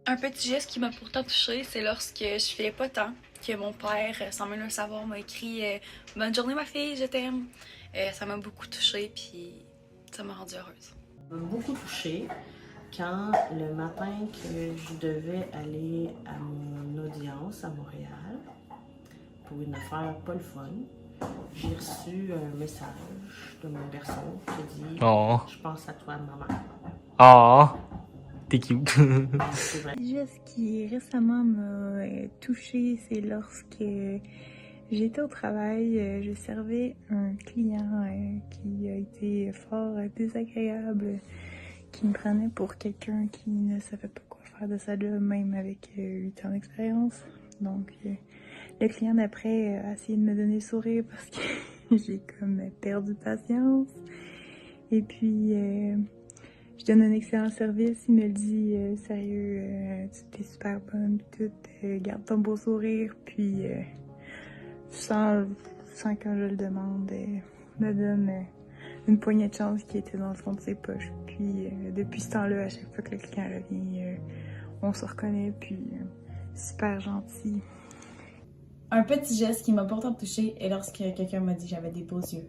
Un petit geste qui m'a pourtant touchée, c'est lorsque je filais pas tant, que mon père, sans même le savoir, m'a écrit Bonne journée ma fille, je t'aime. Ça m'a beaucoup touchée, puis ça m'a rendue heureuse. Ça m'a beaucoup touchée quand le matin que je devais aller à mon audience à Montréal pour une affaire pas le fun, j'ai reçu un message de mon garçon qui dit Oh, Je pense à toi, maman. oh, t'es cute. C'est vrai. Un geste qui récemment m'a touchée, c'est lorsque j'étais au travail, je servais un client qui a été fort désagréable, qui me prenait pour quelqu'un qui ne savait pas quoi faire de sa job, même avec 8 ans d'expérience. Donc, le client d'après a essayé de me donner le sourire parce que j'ai comme perdu patience. Et puis, je donne un excellent service. Il me le dit, sérieux, tu es super bonne, tout, garde ton beau sourire. Puis, sans que je le demande, me donne une poignée de chance qui était dans le fond de ses poches. Puis, depuis ce temps-là, à chaque fois que le client revient, on se reconnaît. Puis, super gentil. Un petit geste qui m'a pourtant touchée est lorsque quelqu'un m'a dit que j'avais des beaux yeux.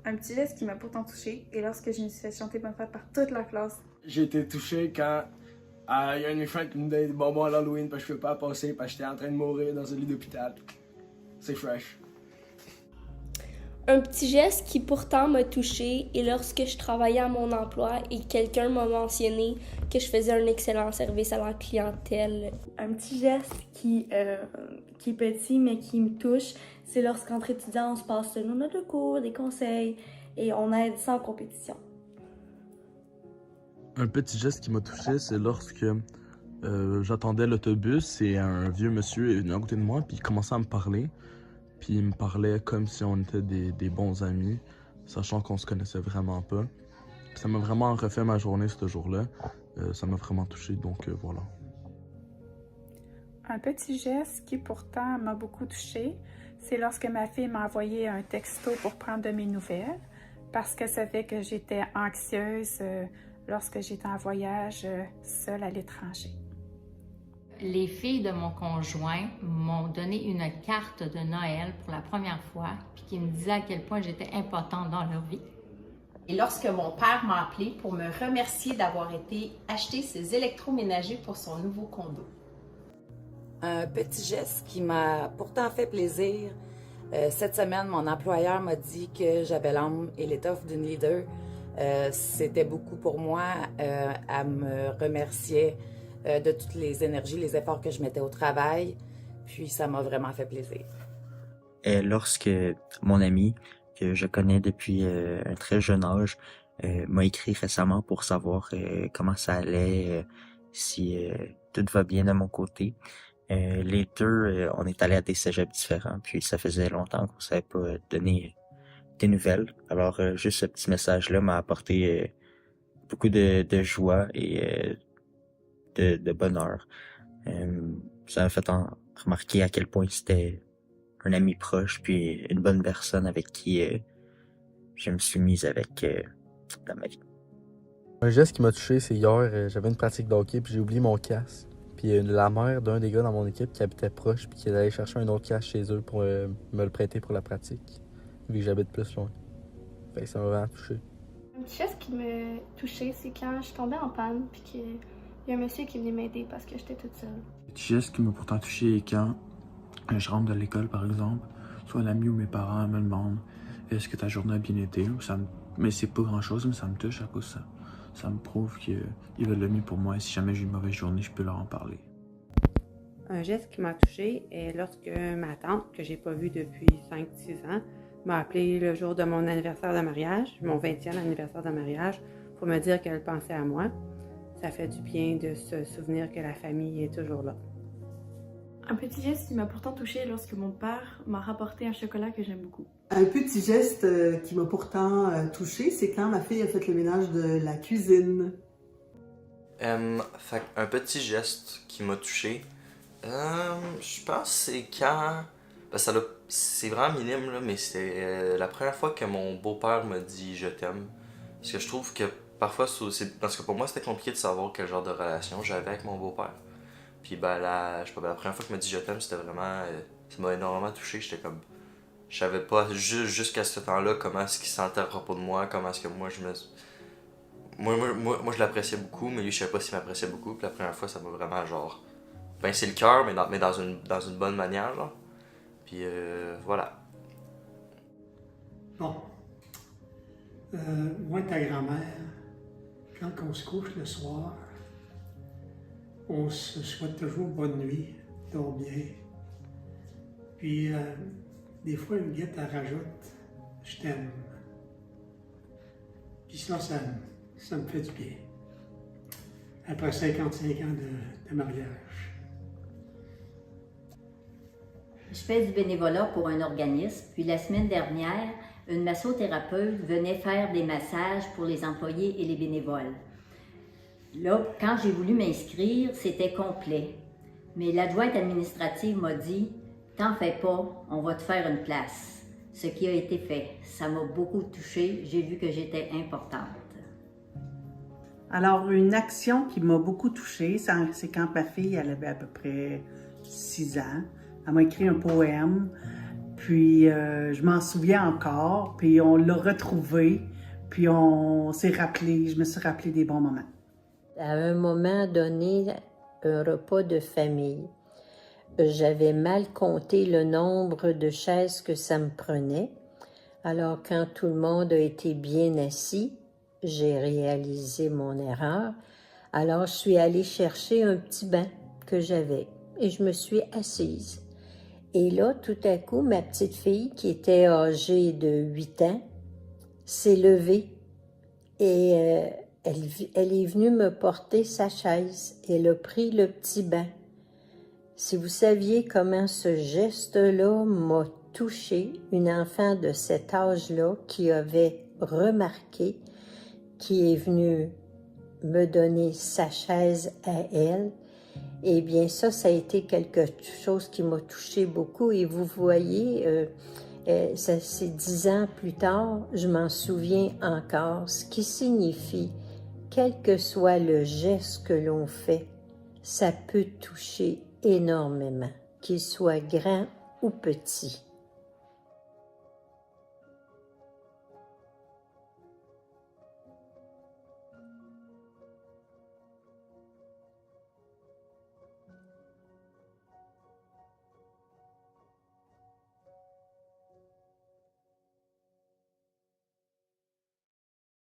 Un petit geste qui m'a pourtant touchée est lorsque je me suis fait chanter bonne fête par toute la classe. J'ai été touché quand il y a une fête qui me donnait des bonbons à l'Halloween parce que je peux pas passer parce que j'étais en train de mourir dans un lit d'hôpital. C'est fresh. Un petit geste qui pourtant m'a touchée est lorsque je travaillais à mon emploi et quelqu'un m'a mentionné que je faisais un excellent service à la clientèle. Un petit geste qui est petit mais qui me touche, c'est lorsqu'entre étudiants on se passe nos notes de cours, des conseils et on aide sans compétition. Un petit geste qui m'a touché, c'est lorsque j'attendais l'autobus et un vieux monsieur est venu à côté de moi puis il commençait à me parler. Puis il me parlait comme si on était des bons amis, sachant qu'on se connaissait vraiment pas. Puis ça m'a vraiment refait ma journée ce jour-là. Ça m'a vraiment touché, donc voilà. Un petit geste qui pourtant m'a beaucoup touchée, c'est lorsque ma fille m'a envoyé un texto pour prendre de mes nouvelles, parce qu'elle savait que j'étais anxieuse lorsque j'étais en voyage seule à l'étranger. Les filles de mon conjoint m'ont donné une carte de Noël pour la première fois, puis qui me disaient à quel point j'étais importante dans leur vie. Et lorsque mon père m'a appelé pour me remercier d'avoir été acheter ses électroménagers pour son nouveau condo. Un petit geste qui m'a pourtant fait plaisir. Cette semaine, mon employeur m'a dit que j'avais l'âme et l'étoffe d'une leader. C'était beaucoup pour moi. Elle me remerciait de toutes les énergies, les efforts que je mettais au travail. Puis ça m'a vraiment fait plaisir. Lorsque mon ami, que je connais depuis un très jeune âge, m'a écrit récemment pour savoir comment ça allait, si tout va bien de mon côté. Les deux, on est allés à des cégeps différents, puis ça faisait longtemps qu'on savait pas donner des nouvelles. Alors juste ce petit message-là m'a apporté beaucoup de joie et de bonheur. Ça m'a fait remarquer à quel point c'était un ami proche, puis une bonne personne avec qui je me suis mise avec dans ma vie. Un geste qui m'a touché, c'est hier, j'avais une pratique de hockey, puis j'ai oublié mon casque. Puis la mère d'un des gars dans mon équipe qui habitait proche, puis qui allait chercher un autre casque chez eux pour me le prêter pour la pratique, vu que j'habite plus loin. Fait que ça m'a vraiment touché. Un petit geste qui m'a touchée, c'est quand je tombais en panne, puis qu'il y a un monsieur qui est venu m'aider parce que j'étais toute seule. Un petit geste qui m'a pourtant touché est quand je rentre de l'école, par exemple, soit un ami ou mes parents me demandent est-ce que ta journée a bien été, mais c'est pas grand-chose, mais ça me touche à cause de ça. Ça me prouve qu'ils veulent le mieux pour moi et si jamais j'ai une mauvaise journée, je peux leur en parler. Un geste qui m'a touchée est lorsque ma tante, que j'ai pas vue depuis 5-6 ans, m'a appelé le jour de mon anniversaire de mariage, mon 20e anniversaire de mariage, pour me dire qu'elle pensait à moi. Ça fait du bien de se souvenir que la famille est toujours là. Un petit geste qui m'a pourtant touchée lorsque mon père m'a rapporté un chocolat que j'aime beaucoup. Un petit geste qui m'a pourtant touchée, c'est quand ma fille a fait le ménage de la cuisine. Un petit geste qui m'a touché, je pense que c'est quand... c'est vraiment minime, là, mais c'est la première fois que mon beau-père m'a dit « je t'aime ». Parce que je trouve que parfois, parce que pour moi c'était compliqué de savoir quel genre de relation j'avais avec mon beau-père. Puis je sais pas, la première fois qu'il m'a dit je t'aime, c'était vraiment. Ça m'a énormément touché. J'étais comme. Je savais pas jusqu'à ce temps-là comment est-ce qu'il sentait à propos de moi, comment est-ce que moi je me. Moi je l'appréciais beaucoup, mais lui je savais pas s'il m'appréciait beaucoup. Puis la première fois, ça m'a vraiment genre. Pincé le cœur, mais dans une bonne manière, genre. Puis voilà. Bon. Moi et ta grand-mère, quand on se couche le soir, on se souhaite toujours bonne nuit, dors bien. Puis, des fois, une guette, elle rajoute « je t'aime ». Puis ça me fait du bien. Après 55 ans de mariage. Je fais du bénévolat pour un organisme, puis la semaine dernière, une massothérapeute venait faire des massages pour les employés et les bénévoles. Là, quand j'ai voulu m'inscrire, c'était complet. Mais l'adjointe administrative m'a dit « T'en fais pas, on va te faire une place ». Ce qui a été fait. Ça m'a beaucoup touchée, j'ai vu que j'étais importante. Alors, une action qui m'a beaucoup touchée, c'est quand ma fille, elle avait à peu près 6 ans. Elle m'a écrit un poème, puis je m'en souviens encore, puis on l'a retrouvé, puis on s'est rappelé, je me suis rappelé des bons moments. À un moment donné, un repas de famille, j'avais mal compté le nombre de chaises que ça me prenait. Alors, quand tout le monde a été bien assis, j'ai réalisé mon erreur. Alors, je suis allée chercher un petit banc que j'avais et je me suis assise. Et là, tout à coup, ma petite fille, qui était âgée de 8 ans, s'est levée et elle est venue me porter sa chaise. Elle a pris le petit banc. Si vous saviez comment ce geste-là m'a touchée, une enfant de cet âge-là qui avait remarqué, qui est venue me donner sa chaise à elle, eh bien ça a été quelque chose qui m'a touchée beaucoup. Et vous voyez, ça c'est 10 ans plus tard, je m'en souviens encore, ce qui signifie, quel que soit le geste que l'on fait, ça peut toucher énormément, qu'il soit grand ou petit.